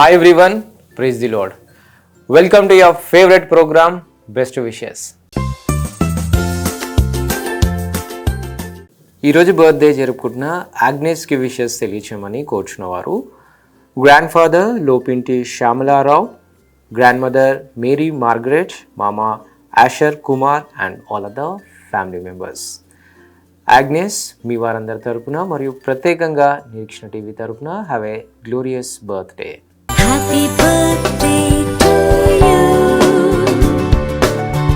Hi everyone, praise the Lord. Welcome to your favorite program, Best Wishes. ఈరోజు birthday జరుపుకుంటున్న ఆగ్నేస్కి wishes తెలియచేయమని కోరుచున్నవారు grand father Lopinti Shyamalarao, grand mother Mary Margaret, మామ Asher Kumar and all other family members. Agnes మీ వారందరి తరపున మరియు ప్రత్యేకంగా నిరీక్షణ టీవీ తరపున have a glorious birthday. Happy birthday to you.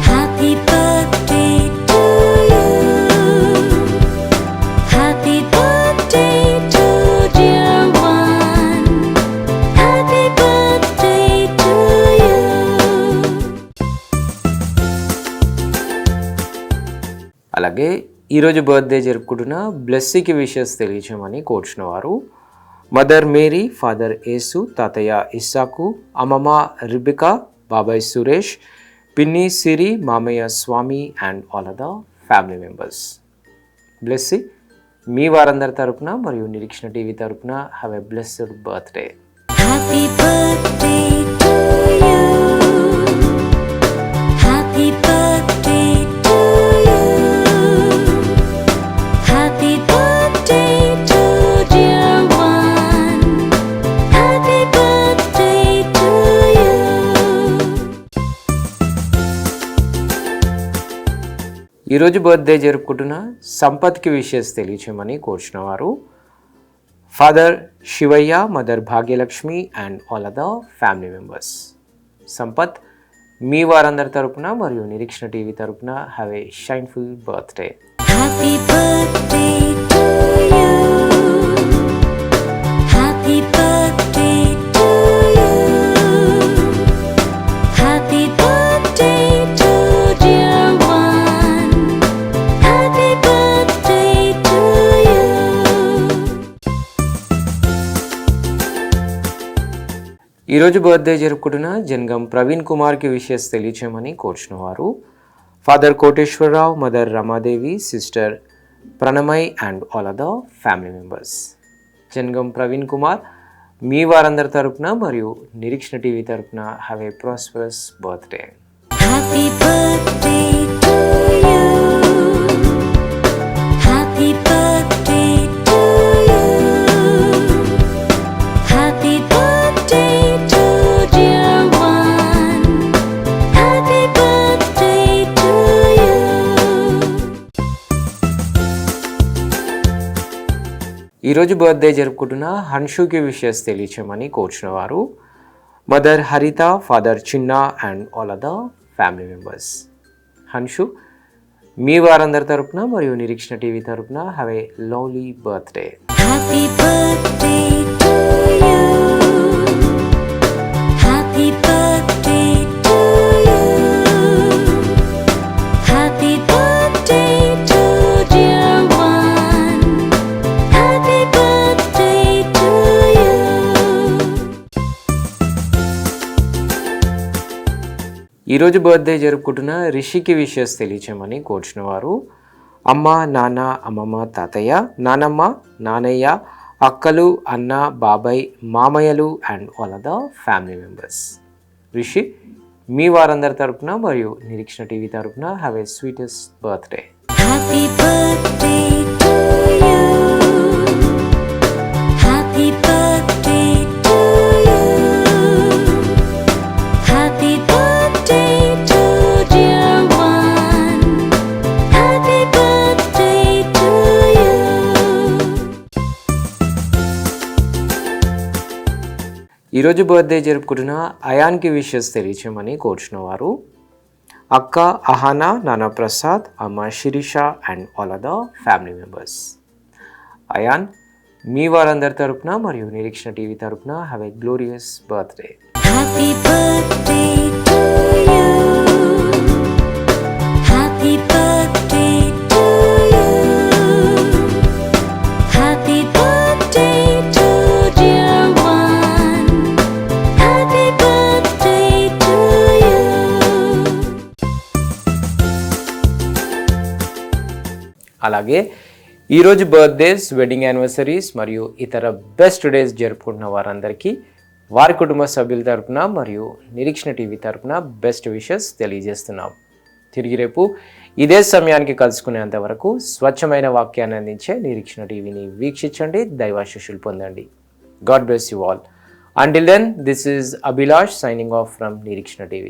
Happy birthday to you. Happy birthday to dear one. Happy birthday to you. అలాగే ఈరోజు birthday జరుపుకుంటున్న బ్లెస్సీకి విషెస్ తెలియచేయమని కోరుచున్నవారు మదర్ మేరీ, ఫాదర్ యేసు, తాతయ్య ఇస్సాకు, అమ్మమ్మ రిబికా, బాబాయ్ సురేష్, పిన్ని సిరి, మామయ్య Swamy and all other family members. Blessy మీ వారందరి తరపున మరియు నిరీక్షణ టీవీ తరపున have a blessed birthday. Happy birthday to you. Happy birthday to you. Happy birthday to dear one. Happy birthday to you. ఈరోజు బర్త్డే జరుపుకుంటున్న సంపత్కి విషెస్ తెలియచేయమని కోరుచున్నవారు father Shivayya, mother Bhagyalakshmi and all other family members. Sampath మీ వారందరి తరపున మరియు నిరీక్షణ టీవీ తరపున have a shineful birthday. Happy birthday to you. Happy birthday to you. Happy birthday to dear one. Happy birthday to you. ఈరోజు బర్త్డే జరుపుకుంటున్న జనగం ప్రవీణ్ కుమార్కి విషెస్ తెలియచేయమని కోరుచున్నవారు father Koteswararao, mother Ramadevi, sister Pranamay and all other family members. Janagam Praveen Kumar మీ వారందరి తరపున మరియు Nireekshana TV తరపున have a prosperous birthday. Happy birthday to you. Happy birthday to you. Happy birthday to dear one. Happy birthday to you. ఈరోజు birthday జరుపుకుంటున్న హన్షుకి wishes తెలియచేయమని కోరుచున్నవారు mother Haritha, father Chinna and all other family members. Hanshu మీ వారందరి తరపున మరియు నిరీక్షణ టీవీ తరపున have a lovely birthday. Happy birthday to you. Happy birthday to you. Happy birthday to dear one. Happy birthday to you. ఈరోజు బర్త్డే జరుపుకుంటున్న రిషికి విషెస్ తెలియచేయమని కోరుచున్నవారు అమ్మ, నాన్న, అమ్మమ్మ, తాతయ్య, నానమ్మ, నానయ్య, అక్కలు, అన్న, బాబాయ్, మామయ్యలు and all other family members. Rishi మీ వారందరి తరపున మరియు నిరీక్షణ టీవీ తరపున have a sweetest birthday. Happy birthday to you. Happy birthday to you. Happy birthday to dear one. Happy birthday to you. ఈరోజు బర్త్డే జరుపుకుంటున్న అయాన్కి విషెస్ తెలియచేయమని కోరుచున్నవారు అక్క అహానా, నాన్న ప్రసాద్, అమ్మ Sirisha and all other family members. Ayaan మీ వారందరి తరపున మరియు నిరీక్షణ టీవీ తరపున have a glorious birthday. Happy birthday to you. Happy birthday to you. Happy birthday to dear one. Happy birthday to you. అలాగే ఈరోజు బర్త్డేస్, వెడ్డింగ్ యానివర్సరీస్ మరియు ఇతర బెస్ట్ డేస్ జరుపుకుంటున్న వారందరికీ వారి కుటుంబ సభ్యుల తరపున మరియు నిరీక్షణ టీవీ తరపున బెస్ట్ విషెస్ తెలియజేస్తున్నాం. తిరిగి రేపు ఇదే సమయానికి కలుసుకునేంత వరకు స్వచ్ఛమైన వాక్యాన్ని అందించే నిరీక్షణ టీవీని వీక్షించండి, దైవాశీస్సులు పొందండి. God bless you all. Until then, this is Abhilash signing off from Nirikshana TV.